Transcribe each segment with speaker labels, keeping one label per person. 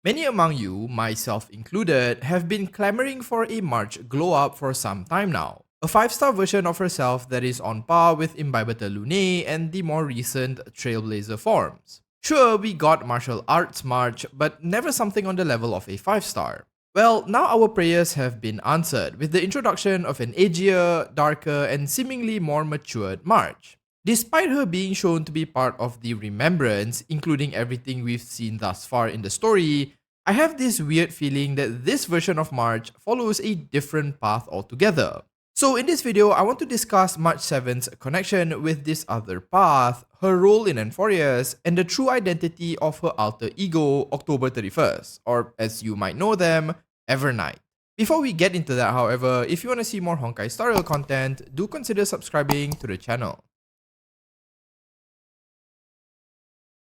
Speaker 1: Many among you, myself included, have been clamoring for a March glow up for some time now. A 5-star version of herself that is on par with Imbibata Lunae and the more recent Trailblazer forms. Sure, we got martial arts March, but never something on the level of a 5-star. Well, now our prayers have been answered with the introduction of an edgier, darker, and seemingly more matured March. Despite her being shown to be part of the remembrance, including everything we've seen thus far in the story, I have this weird feeling that this version of March follows a different path altogether. So in this video, I want to discuss March 7's connection with this other path, her role in amphoreus, and the true identity of her alter ego, October 31st, or as you might know them, Evernight. Before we get into that, however, if you want to see more Honkai Star Rail content, do consider subscribing to the channel.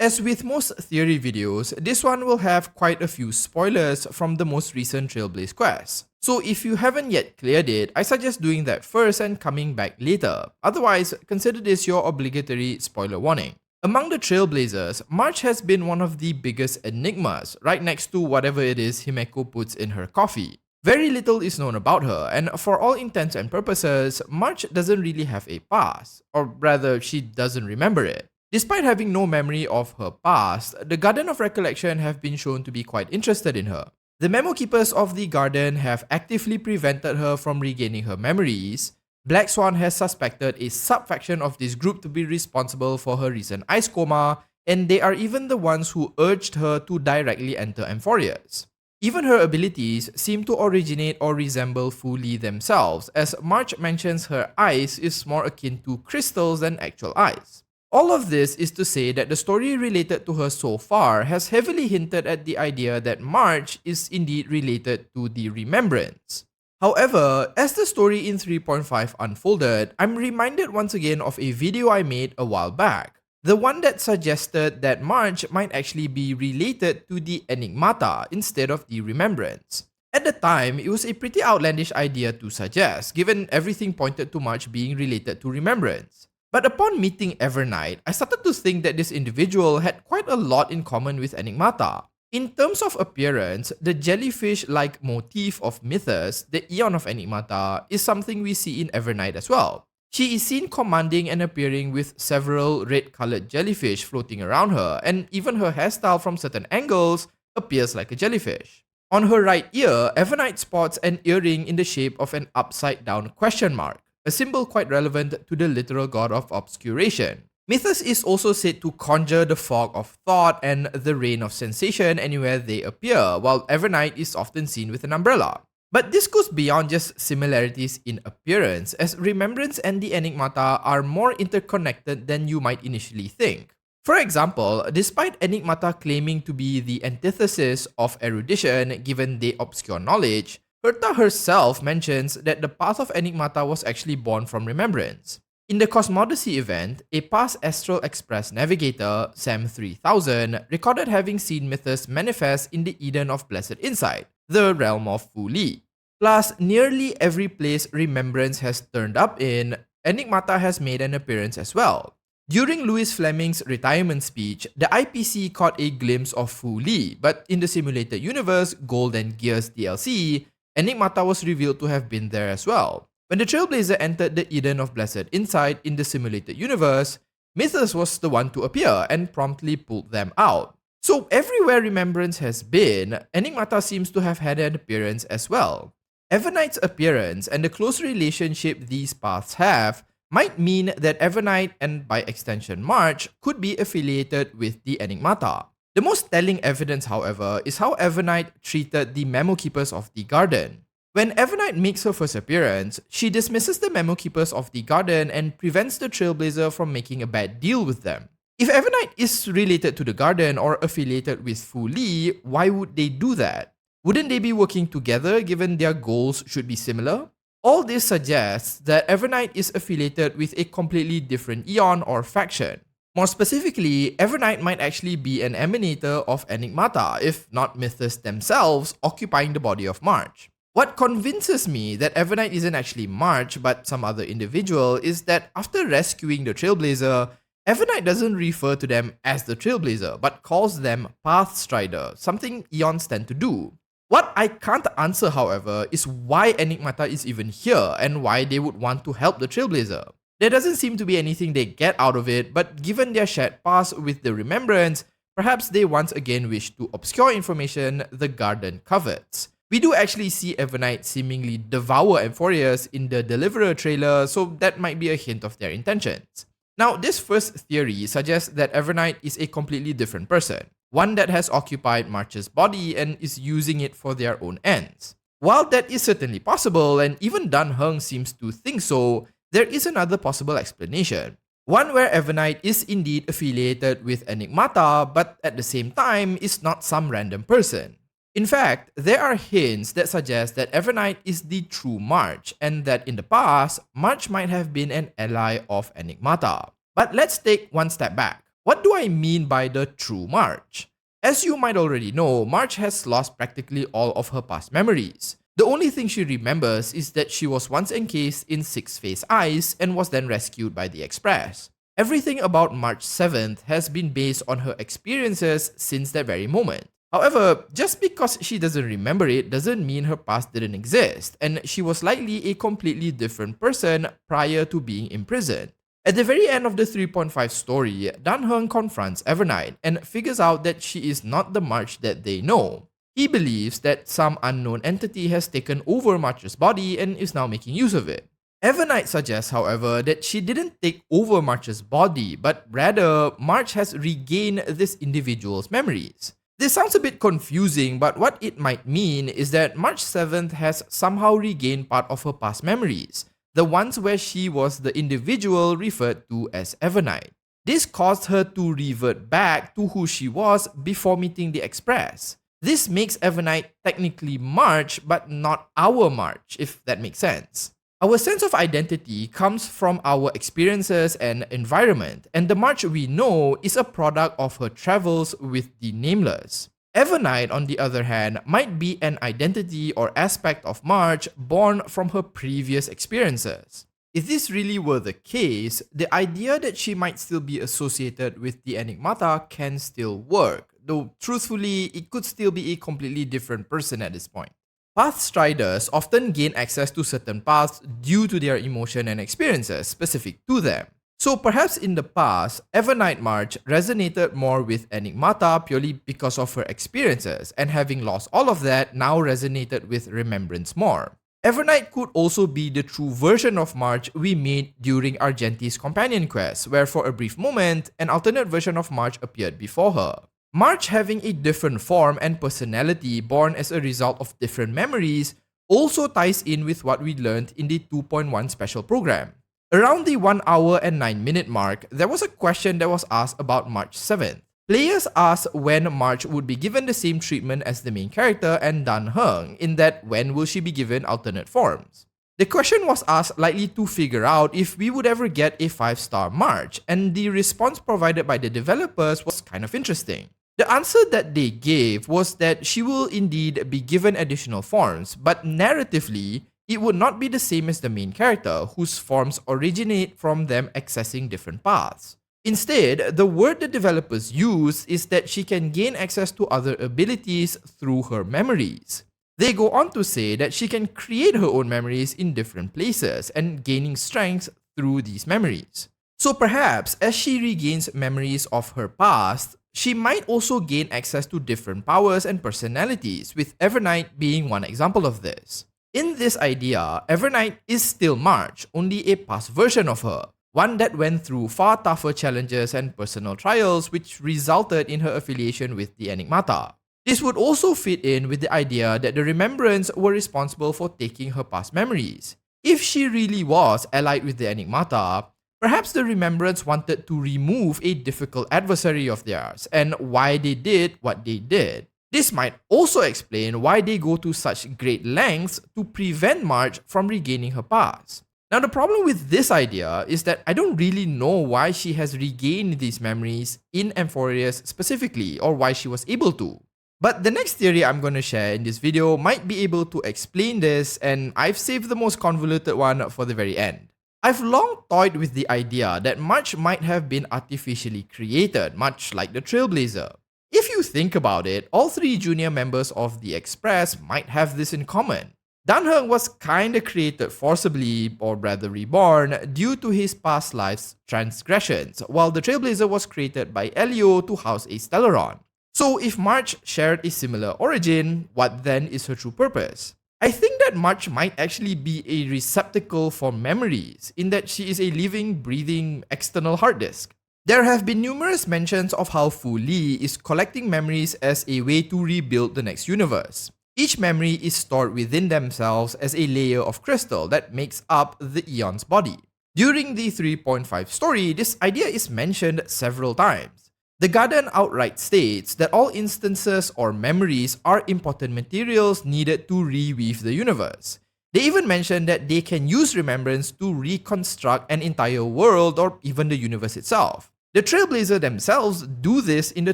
Speaker 1: As with most theory videos, this one will have quite a few spoilers from the most recent Trailblaze quest. So if you haven't yet cleared it, I suggest doing that first and coming back later. Otherwise, consider this your obligatory spoiler warning. Among the Trailblazers, March has been one of the biggest enigmas, right next to whatever it is Himeko puts in her coffee. Very little is known about her, and for all intents and purposes, March doesn't really have a past, or rather, she doesn't remember it. Despite having no memory of her past, the Garden of Recollection have been shown to be quite interested in her. The memo keepers of the garden have actively prevented her from regaining her memories. Black Swan has suspected a subfaction of this group to be responsible for her recent ice coma, and they are even the ones who urged her to directly enter amphoreus. Even her abilities seem to originate or resemble Fu Li themselves, as March mentions her ice is more akin to crystals than actual ice. All of this is to say that the story related to her so far has heavily hinted at the idea that March is indeed related to the remembrance. However, as the story in 3.5 unfolded, I'm reminded once again of a video I made a while back. The one that suggested that March might actually be related to the Enigmata instead of the remembrance. At the time, it was a pretty outlandish idea to suggest, given everything pointed to March being related to remembrance. But upon meeting Evernight, I started to think that this individual had quite a lot in common with Enigmata. In terms of appearance, the jellyfish-like motif of Mythos, the Eon of Enigmata, is something we see in Evernight as well. She is seen commanding and appearing with several red-colored jellyfish floating around her, and even her hairstyle from certain angles appears like a jellyfish. On her right ear, Evernight spots an earring in the shape of an upside-down question mark, a symbol quite relevant to the literal god of obscuration. Mythos is also said to conjure the fog of thought and the rain of sensation anywhere they appear, while Evernight is often seen with an umbrella. But this goes beyond just similarities in appearance, as Remembrance and the Enigmata are more interconnected than you might initially think. For example, despite Enigmata claiming to be the antithesis of erudition given they obscure knowledge, Herta herself mentions that the path of Enigmata was actually born from remembrance. In the Cosmodesy event, a past Astral Express navigator, Sam 3000, recorded having seen Mythos manifest in the Eden of Blessed Insight, the realm of Fu Li. Plus, nearly every place Remembrance has turned up in, Enigmata has made an appearance as well. During Louis Fleming's retirement speech, the IPC caught a glimpse of Fu Li, but in the simulated universe Gold and Gears DLC, Enigmata was revealed to have been there as well. When the Trailblazer entered the Eden of Blessed Insight in the simulated universe, Mythos was the one to appear and promptly pulled them out. So everywhere Remembrance has been, Enigmata seems to have had an appearance as well. Evernight's appearance and the close relationship these paths have might mean that Evernight and by extension March could be affiliated with the Enigmata. The most telling evidence, however, is how Evernight treated the memo keepers of the garden. When Evernight makes her first appearance, she dismisses the memo keepers of the garden and prevents the Trailblazer from making a bad deal with them. If Evernight is related to the garden or affiliated with Fu Li, why would they do that? Wouldn't they be working together given their goals should be similar? All this suggests that Evernight is affiliated with a completely different Eon or faction. More specifically, Evernight might actually be an emanator of Enigmata, if not Mythos themselves, occupying the body of March. What convinces me that Evernight isn't actually March but some other individual is that after rescuing the Trailblazer, Evernight doesn't refer to them as the Trailblazer, but calls them Pathstrider, something Eons tend to do. What I can't answer, however, is why Enigmata is even here and why they would want to help the Trailblazer. There doesn't seem to be anything they get out of it, but given their shared past with the remembrance, perhaps they once again wish to obscure information the garden covets. We do actually see Evernight seemingly devour amphoreus in the Deliverer trailer, so that might be a hint of their intentions. Now, this first theory suggests that Evernight is a completely different person, one that has occupied March's body and is using it for their own ends. While that is certainly possible, and even Dan Heng seems to think so, there is another possible explanation. One where Evernight is indeed affiliated with Enigmata, but at the same time is not some random person. In fact, there are hints that suggest that Evernight is the true March, and that in the past, March might have been an ally of Enigmata. But let's take one step back. What do I mean by the true March? As you might already know, March has lost practically all of her past memories. The only thing she remembers is that she was once encased in six-phase ice and was then rescued by the Express. Everything about March 7th has been based on her experiences since that very moment. However, just because she doesn't remember it doesn't mean her past didn't exist, and she was likely a completely different person prior to being imprisoned. At the very end of the 3.5 story, Dan Heng confronts Evernight and figures out that she is not the March that they know. He believes that some unknown entity has taken over March's body and is now making use of it. Evernight suggests, however, that she didn't take over March's body, but rather March has regained this individual's memories. This sounds a bit confusing, but what it might mean is that March 7th has somehow regained part of her past memories, the ones where she was the individual referred to as Evernight. This caused her to revert back to who she was before meeting the Express. This makes Evernight technically March, but not our March, if that makes sense. Our sense of identity comes from our experiences and environment, and the March we know is a product of her travels with the Nameless. Evernight, on the other hand, might be an identity or aspect of March born from her previous experiences. If this really were the case, the idea that she might still be associated with the Enigmata can still work, though truthfully, it could still be a completely different person at this point. Pathstriders often gain access to certain paths due to their emotion and experiences specific to them. So perhaps in the past, Evernight March resonated more with Enigmata purely because of her experiences, and having lost all of that, now resonated with Remembrance more. Evernight could also be the true version of March we made during Argenti's companion quest, where for a brief moment, an alternate version of March appeared before her. March having a different form and personality born as a result of different memories also ties in with what we learned in the 2.1 special program. Around the 1 hour and 9 minute mark, there was a question that was asked about March 7th. Players asked when March would be given the same treatment as the main character and Dan Heng, in that when will she be given alternate forms. The question was asked likely to figure out if we would ever get a 5-star March, and the response provided by the developers was kind of interesting. The answer that they gave was that she will indeed be given additional forms, but narratively, it would not be the same as the main character, whose forms originate from them accessing different paths. Instead, the word the developers use is that she can gain access to other abilities through her memories. They go on to say that she can create her own memories in different places and gaining strength through these memories. So perhaps as she regains memories of her past, she might also gain access to different powers and personalities, with Evernight being one example of this. In this idea, Evernight is still March, only a past version of her, one that went through far tougher challenges and personal trials which resulted in her affiliation with the Enigmata. This would also fit in with the idea that the Remembrance were responsible for taking her past memories. If she really was allied with the Enigmata, perhaps the Remembrance wanted to remove a difficult adversary of theirs, and why they did what they did. This might also explain why they go to such great lengths to prevent March from regaining her past. Now, the problem with this idea is that I don't really know why she has regained these memories in Amphoreus specifically, or why she was able to. But the next theory I'm going to share in this video might be able to explain this, and I've saved the most convoluted one for the very end. I've long toyed with the idea that March might have been artificially created, much like the Trailblazer. If you think about it, all three junior members of the Express might have this in common. Dan Heng was kinda created forcibly, or rather reborn, due to his past life's transgressions, while the Trailblazer was created by Elio to house a Stellaron. So if March shared a similar origin, what then is her true purpose? I think that March might actually be a receptacle for memories, in that she is a living, breathing external hard disk. There have been numerous mentions of how Fu Li is collecting memories as a way to rebuild the next universe. Each memory is stored within themselves as a layer of crystal that makes up the Eon's body. During the 3.5 story, this idea is mentioned several times. The Garden outright states that all instances or memories are important materials needed to reweave the universe. They even mention that they can use remembrance to reconstruct an entire world or even the universe itself. The Trailblazer themselves do this in the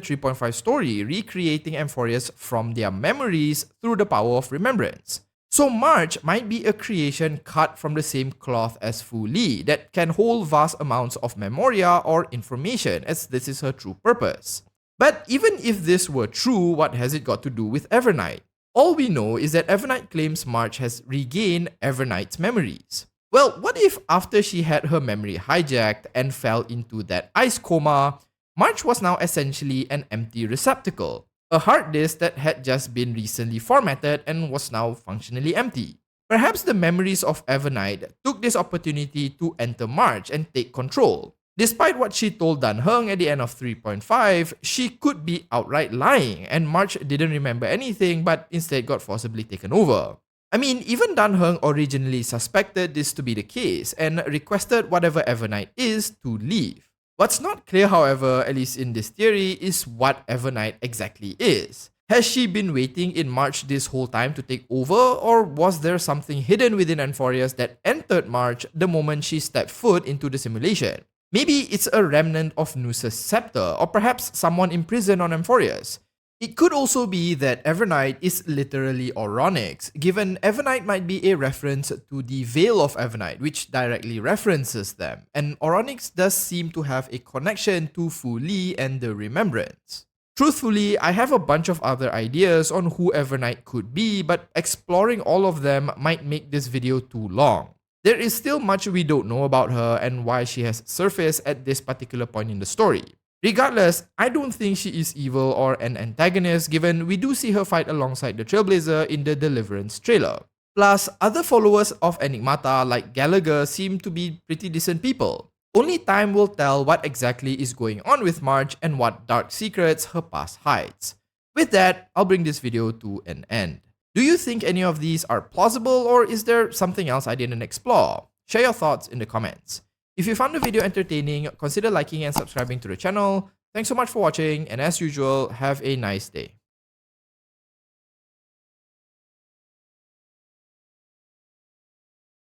Speaker 1: 3.5 story, recreating amphoreus from their memories through the power of remembrance. So March might be a creation cut from the same cloth as Fu Li that can hold vast amounts of memoria or information, as this is her true purpose. But even if this were true, what has it got to do with Evernight? All we know is that Evernight claims March has regained Evernight's memories. Well, what if after she had her memory hijacked and fell into that ice coma, March was now essentially an empty receptacle? A hard disk that had just been recently formatted and was now functionally empty. Perhaps the memories of Evernight took this opportunity to enter March and take control. Despite what she told Dan Heng at the end of 3.5, she could be outright lying, and March didn't remember anything but instead got forcibly taken over. I mean, even Dan Heng originally suspected this to be the case and requested whatever Evernight is to leave. What's not clear, however, at least in this theory, is what Evernight exactly is. Has she been waiting in March this whole time to take over, or was there something hidden within amphoreus that entered March the moment she stepped foot into the simulation? Maybe it's a remnant of Nusa's scepter, or perhaps someone imprisoned on amphoreus. It could also be that Evernight is literally Oronix, given Evernight might be a reference to the Veil of Evernight, which directly references them, and Oronix does seem to have a connection to Fu Li and the Remembrance. Truthfully, I have a bunch of other ideas on who Evernight could be, but exploring all of them might make this video too long. There is still much we don't know about her and why she has surfaced at this particular point in the story. Regardless, I don't think she is evil or an antagonist, given we do see her fight alongside the Trailblazer in the Deliverance trailer. Plus, other followers of Enigmata like Gallagher seem to be pretty decent people. Only time will tell what exactly is going on with March and what dark secrets her past hides. With that, I'll bring this video to an end. Do you think any of these are plausible, or is there something else I didn't explore? Share your thoughts in the comments. If you found the video entertaining, consider liking and subscribing to the channel. Thanks so much for watching, and as usual, have a nice day.